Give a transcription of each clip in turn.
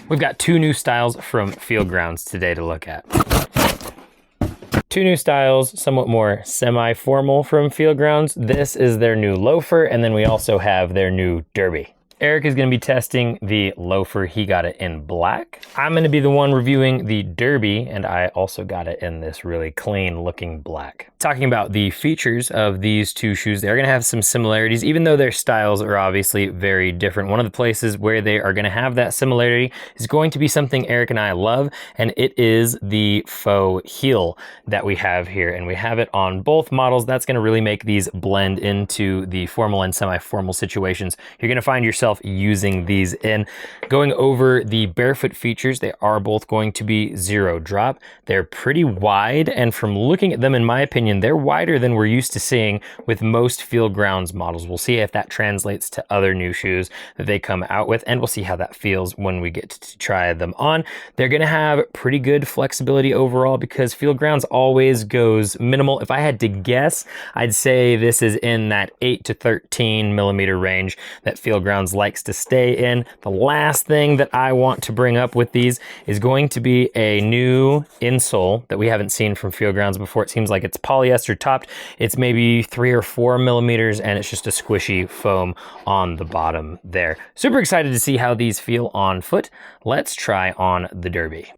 We've got two new styles from Field Grounds today to look at. Two new styles, somewhat more semi-formal from Field Grounds. This is their new Loafer, and then we also have their new Derby. Eric is going to be testing the Loafer. He got it in black. I'm going to be the one reviewing the Derby, and I also got it in this really clean looking black. Talking about the features of these two shoes, they're going to have some similarities, even though their styles are obviously very different. One of the places where they are going to have that similarity is going to be something Eric and I love, and it is the faux heel that we have here. And we have it on both models. That's going to really make these blend into the formal and semi-formal situations. You're going to find yourself using these in. Going over the barefoot features, they are both going to be zero drop. They're pretty wide, and from looking at them, in my opinion, they're wider than we're used to seeing with most Field Grounds models. We'll see if that translates to other new shoes that they come out with, and we'll see how that feels when we get to try them on. They're going to have pretty good flexibility overall because Field Grounds always goes minimal. If I had to guess, I'd say this is in that 8 to 13 millimeter range that Field Grounds likes to stay in. The last thing that I want to bring up with these is going to be a new insole that we haven't seen from Field Grounds before. It seems like it's polyester topped. It's maybe 3 or 4 millimeters, and it's just a squishy foam on the bottom there. Super excited to see how these feel on foot. Let's try on the Derby.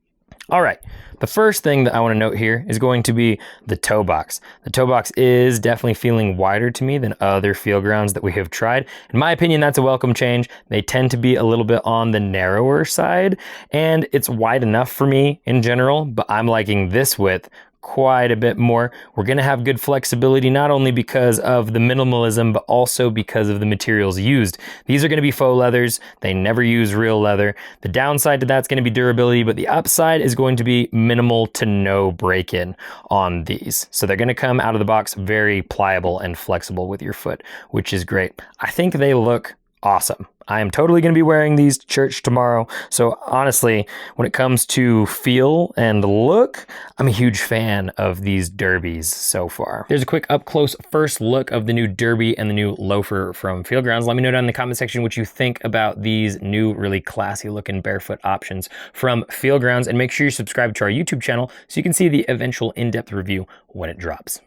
All right, the first thing that I want to note here is going to be the toe box. The toe box is definitely feeling wider to me than other Field Grounds that we have tried. In my opinion, that's a welcome change. They tend to be a little bit on the narrower side, and it's wide enough for me in general, but I'm liking this width quite a bit more. We're going to have good flexibility, not only because of the minimalism, but also because of the materials used. These are going to be faux leathers. They never use real leather. The downside to that's going to be durability, but the upside is going to be minimal to no break-in on these. So they're going to come out of the box very pliable and flexible with your foot, which is great. I think they look awesome. I am totally going to be wearing these to church tomorrow. So honestly, when it comes to feel and look, I'm a huge fan of these Derbies so far. There's a quick up close first look of the new Derby and the new Loafer from Field Grounds. Let me know down in the comment section what you think about these new really classy looking barefoot options from Field Grounds, and make sure you subscribe to our YouTube channel so you can see the eventual in-depth review when it drops.